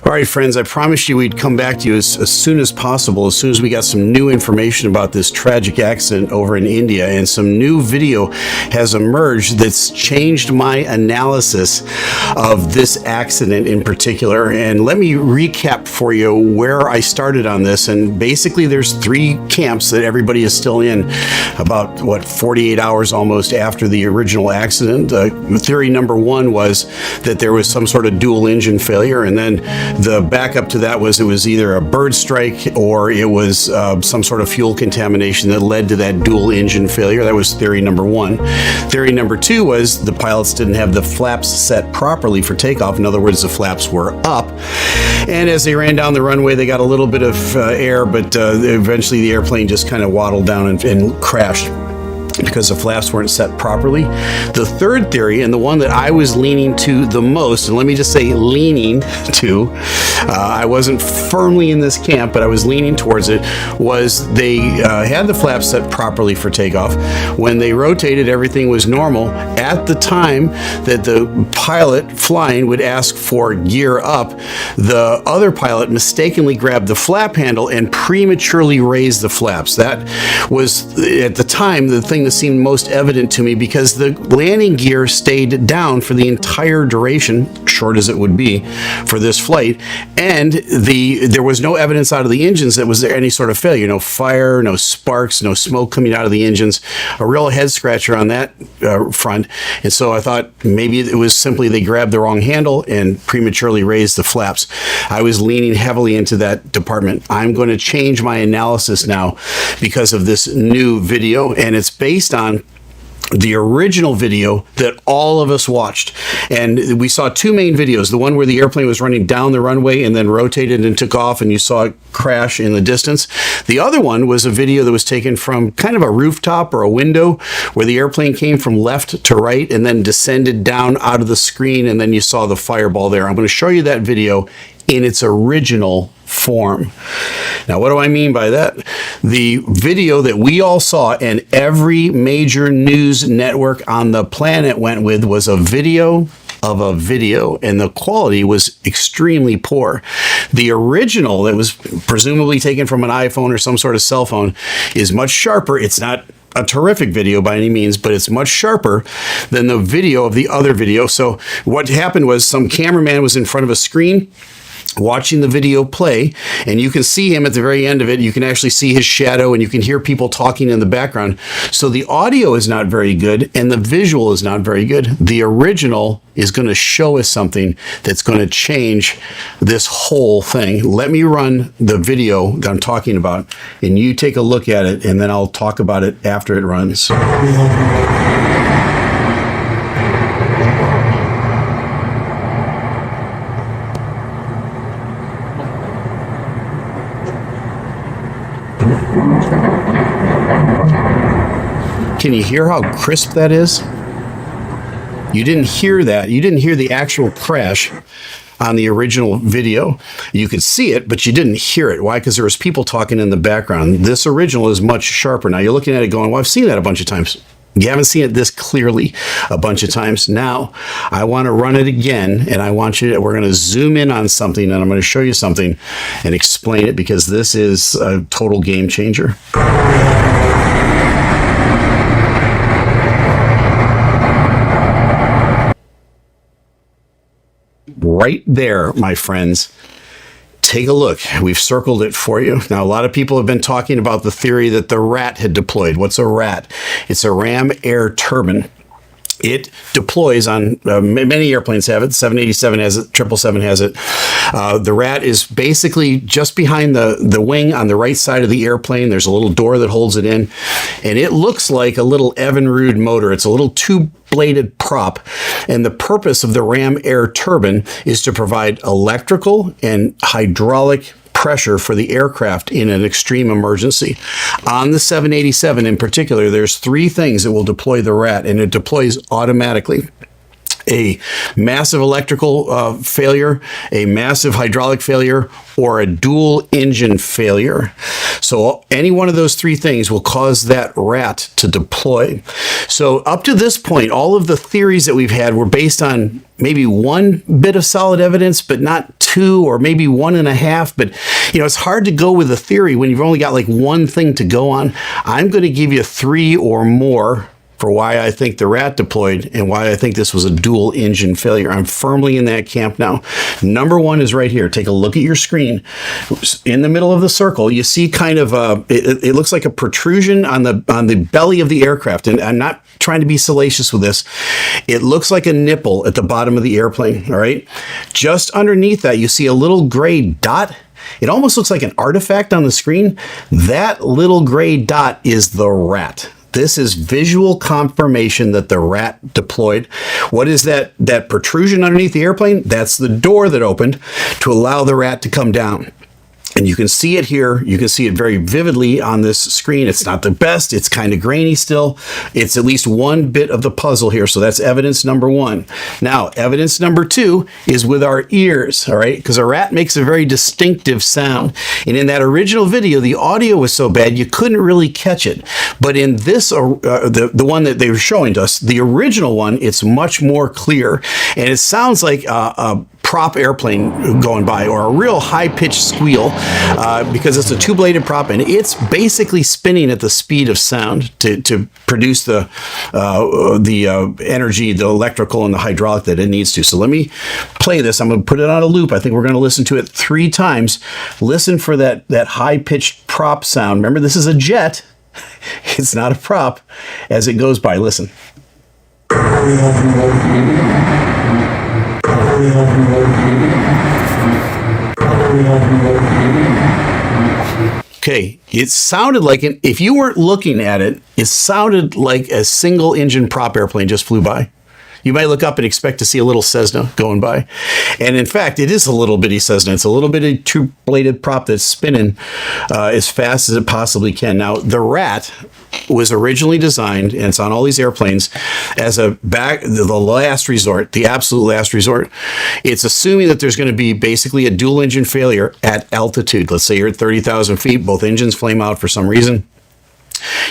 All right, friends, I promised you we'd come back to you as soon as possible, as soon as we got some new information about this tragic accident over in India, and some new video has emerged that's changed my analysis of this accident in particular. And let me recap for you where I started on this. And basically, there's three camps that everybody is still in about, 48 hours almost after the original accident. Theory number one was that there was some sort of dual engine failure, and then the backup to that was it was either a bird strike or it was some sort of fuel contamination that led to that dual engine failure. That was theory number one. Theory number two was the pilots didn't have the flaps set properly for takeoff. In other words, the flaps were up, and as they ran down the runway, they got a little bit of air, but eventually the airplane just kind of waddled down and crashed because the flaps weren't set properly. The third theory, and the one that I was leaning to the most, and let me just say leaning to, I wasn't firmly in this camp, but I was leaning towards it, was they had the flaps set properly for takeoff. When they rotated, everything was normal. At the time that the pilot flying would ask for gear up, the other pilot mistakenly grabbed the flap handle and prematurely raised the flaps. That was, at the time, the thing that seemed most evident to me, because the landing gear stayed down for the entire duration, short as it would be, for this flight, and there was no evidence out of the engines that was there any sort of failure. No fire, no sparks, no smoke coming out of the engines. A real head scratcher on that front. And so I thought maybe it was simply they grabbed the wrong handle and prematurely raised the flaps. I was leaning heavily into that department. I'm going to change my analysis now because of this new video, and it's based on the original video that all of us watched. And we saw two main videos, the one where the airplane was running down the runway and then rotated and took off and you saw it crash in the distance. The other one was a video that was taken from kind of a rooftop or a window where the airplane came from left to right and then descended down out of the screen, and then you saw the fireball there. I'm going to show you that video in its original form. Now, what do I mean by that? The video that we all saw and every major news network on the planet went with was a video of a video, and the quality was extremely poor. The original that was presumably taken from an iPhone or some sort of cell phone is much sharper. It's not a terrific video by any means, but it's much sharper than the video of the other video. So what happened was some cameraman was in front of a screen watching the video play, and you can see him at the very end of it. You can actually see his shadow, and you can hear people talking in the background. So the audio is not very good, and the visual is not very good. The original is going to show us something that's going to change this whole thing. Let me run the video that I'm talking about, and you take a look at it, and then I'll talk about it after it runs. Can you hear how crisp that is? You didn't hear that. You didn't hear the actual crash on the original video. You could see it, but you didn't hear it. Why? Because there was people talking in the background. This original is much sharper. Now you're looking at it going, well, I've seen that a bunch of times. You haven't seen it this clearly a bunch of times. Now, I want to run it again, and I want you to, we're going to zoom in on something, and I'm going to show you something and explain it, because this is a total game changer. Right there, my friends. Take a look. We've circled it for you. Now, a lot of people have been talking about the theory that the rat had deployed. What's a rat? It's a ram air turbine. It deploys on, many airplanes have it, 787 has it, 777 has it. The rat is basically just behind the wing on the right side of the airplane. There's a little door that holds it in, and it looks like a little Evinrude motor. It's a little two-bladed prop, and the purpose of the ram air turbine is to provide electrical and hydraulic pressure for the aircraft in an extreme emergency. On the 787 in particular, there's three things that will deploy the rat, and it deploys automatically. a massive electrical failure, a massive hydraulic failure, or a dual engine failure. So any one of those three things will cause that rat to deploy. So up to this point, all of the theories that we've had were based on maybe one bit of solid evidence, but not two, or maybe 1.5. But it's hard to go with a theory when you've only got like one thing to go on. I'm going to give you 3 or more for why I think the rat deployed and why I think this was a dual engine failure. I'm firmly in that camp now. Number 1 is right here. Take a look at your screen. In the middle of the circle, you see kind of it looks like a protrusion on the belly of the aircraft. And I'm not trying to be salacious with this. It looks like a nipple at the bottom of the airplane. All right. Just underneath that, you see a little gray dot. It almost looks like an artifact on the screen. That little gray dot is the rat. This is visual confirmation that the rat deployed. What is that protrusion underneath the airplane? That's the door that opened to allow the rat to come down. And you can see it here. You can see it very vividly on this screen. It's not the best. It's kind of grainy still. It's at least one bit of the puzzle here. So that's evidence number 1. Now, evidence number 2 is with our ears, all right? Because a rat makes a very distinctive sound. And in that original video, the audio was so bad, you couldn't really catch it. But in this, the one that they were showing to us, the original one, it's much more clear. And it sounds like a prop airplane going by, or a real high-pitched squeal, because it's a two-bladed prop and it's basically spinning at the speed of sound to produce the energy, the electrical and the hydraulic that it needs to. So let me play this. I'm going to put it on a loop. I think we're going to listen to it 3 times. Listen for that high-pitched prop sound. Remember, this is a jet. It's not a prop. As it goes by, listen. Okay, it sounded like, if you weren't looking at it, it sounded like a single engine prop airplane just flew by. You might look up and expect to see a little Cessna going by. And in fact, it is a little bitty Cessna. It's a little bitty two-bladed prop that's spinning as fast as it possibly can. Now, the rat was originally designed, and it's on all these airplanes, as the last resort, the absolute last resort. It's assuming that there's going to be basically a dual engine failure at altitude. Let's say you're at 30,000 feet, both engines flame out for some reason.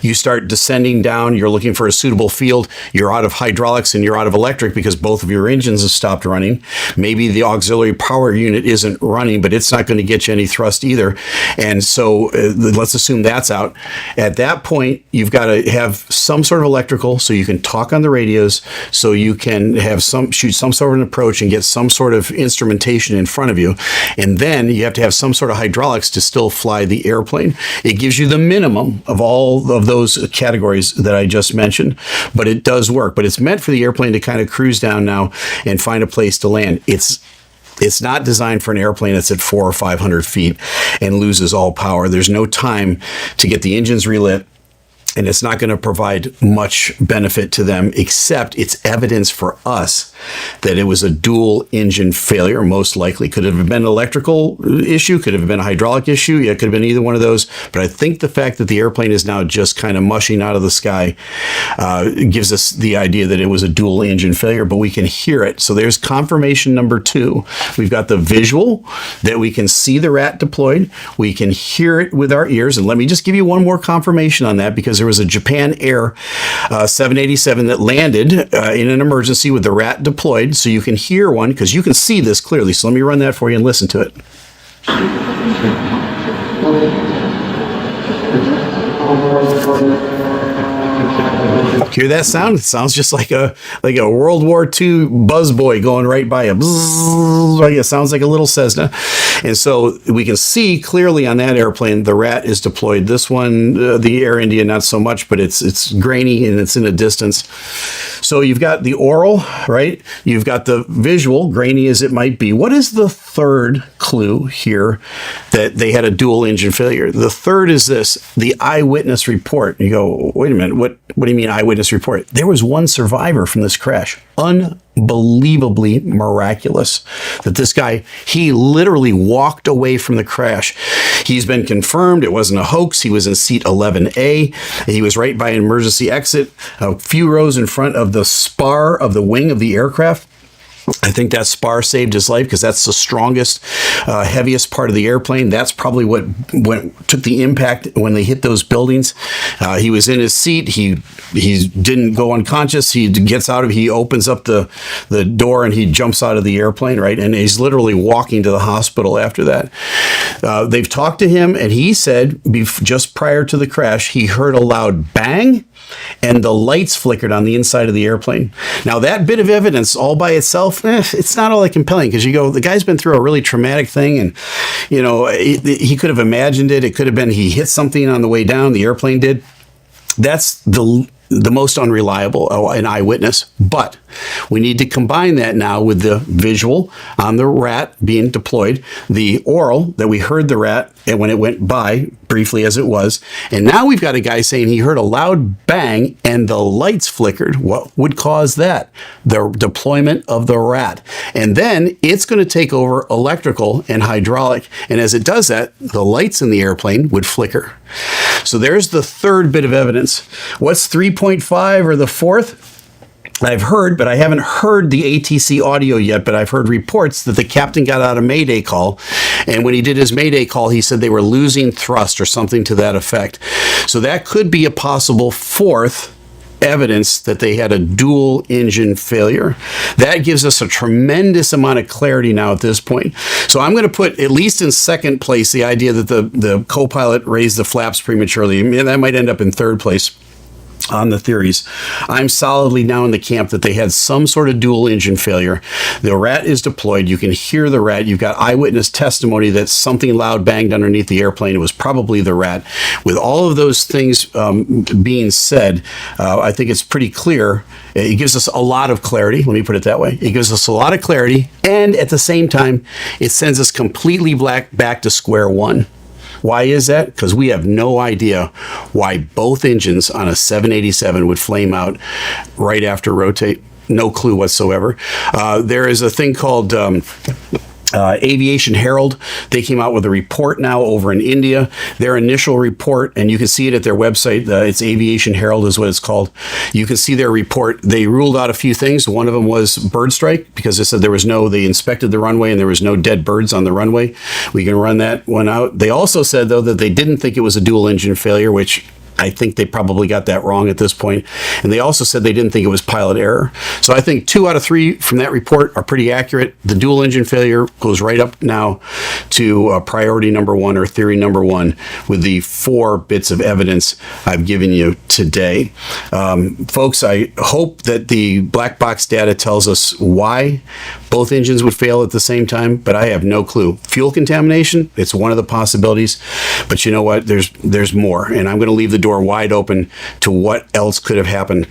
You start descending down, you're looking for a suitable field, you're out of hydraulics and you're out of electric because both of your engines have stopped running. Maybe the auxiliary power unit isn't running, but it's not going to get you any thrust either. And so let's assume that's out. At that point, you've got to have some sort of electrical so you can talk on the radios, so you can have shoot some sort of an approach and get some sort of instrumentation in front of you. And then you have to have some sort of hydraulics to still fly the airplane. It gives you the minimum of all of those categories that I just mentioned, but it does work. But it's meant for the airplane to kind of cruise down now and find a place to land. It's not designed for an airplane that's at 400 or 500 feet and loses all power. There's no time to get the engines relit, and it's not going to provide much benefit to them, except it's evidence for us that it was a dual engine failure, most likely. Could it have been an electrical issue? Could it have been a hydraulic issue? Yeah, it could have been either one of those. But I think the fact that the airplane is now just kind of mushing out of the sky gives us the idea that it was a dual engine failure, but we can hear it. So there's confirmation number 2. We've got the visual that we can see the rat deployed. We can hear it with our ears. And let me just give you one more confirmation on that, because there was a Japan Air 787 that landed in an emergency with the rat deployed. So you can hear one, because you can see this clearly. So let me run that for you and listen to it. Hear that sound? It sounds just like a World War II buzzboy going right by. It sounds like a little Cessna. And so we can see clearly on that airplane the rat is deployed. This one, the Air India, not so much, but it's grainy and it's in a distance. So you've got the oral, right? You've got the visual, grainy as it might be. What is the third clue here that they had a dual engine failure. The third is this, the eyewitness report. You go, wait a minute, what do you mean eyewitness report? There was one survivor from this crash. Unbelievably miraculous that this guy, he literally walked away from the crash. He's been confirmed it wasn't a hoax. He was in seat 11A. He was right by an emergency exit, a few rows in front of the spar of the wing of the aircraft. I think that spar saved his life because that's the strongest, heaviest part of the airplane. That's probably what took the impact when they hit those buildings. He was in his seat. He didn't go unconscious. He opens up the door and he jumps out of the airplane, right? And he's literally walking to the hospital after that. They've talked to him and he said just prior to the crash, he heard a loud bang and the lights flickered on the inside of the airplane. Now that bit of evidence all by itself, it's not all that compelling because you go, the guy's been through a really traumatic thing and, you know, he could have imagined it. It could have been he hit something on the way down, the airplane did. That's the most unreliable, an eyewitness. But we need to combine that now with the visual on the rat being deployed, the oral that we heard the rat and when it went by, briefly as it was. And now we've got a guy saying he heard a loud bang and the lights flickered. What would cause that? The deployment of the rat. And then it's going to take over electrical and hydraulic. And as it does that, the lights in the airplane would flicker. So there's the third bit of evidence. What's 3.5 or the fourth? I've heard, but I haven't heard the ATC audio yet, but I've heard reports that the captain got out a Mayday call. And when he did his Mayday call, he said they were losing thrust or something to that effect. So that could be a possible fourth evidence that they had a dual engine failure. That gives us a tremendous amount of clarity now at this point. So I'm going to put at least in second place the idea that the co-pilot raised the flaps prematurely. I mean, that might end up in third place on the theories. I'm solidly now in the camp that they had some sort of dual engine failure. The rat is deployed. You can hear the rat. You've got eyewitness testimony that something loud banged underneath the airplane. It was probably the rat. With all of those things being said, I think it's pretty clear. It gives us a lot of clarity. Let me put it that way. It gives us a lot of clarity. And at the same time, it sends us completely back to square one. Why is that? Because we have no idea why both engines on a 787 would flame out right after rotate. No clue whatsoever. There is a thing called Aviation Herald. They came out with a report now over in India. Their initial report, and you can see it at their website. It's Aviation Herald is what it's called. You can see their report. They ruled out a few things. One of them was bird strike because they said they inspected the runway and there was no dead birds on the runway. We can run that one out. They also said, though, that they didn't think it was a dual engine failure, which I think they probably got that wrong at this point. And they also said they didn't think it was pilot error. So I think 2 out of 3 from that report are pretty accurate. The dual engine failure goes right up now to priority number 1 or theory number 1 with the 4 bits of evidence I've given you today. Folks, I hope that the black box data tells us why both engines would fail at the same time, but I have no clue. Fuel contamination, it's one of the possibilities, but you know what? There's more, and I'm going to leave the door wide open to what else could have happened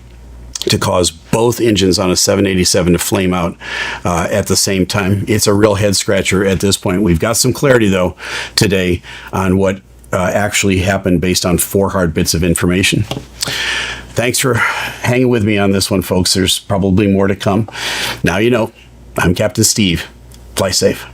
to cause both engines on a 787 to flame out at the same time. It's a real head scratcher at this point. We've got some clarity, though, today on what actually happened based on 4 hard bits of information. Thanks for hanging with me on this one, folks. There's probably more to come. Now you know, I'm Captain Steve. Fly safe.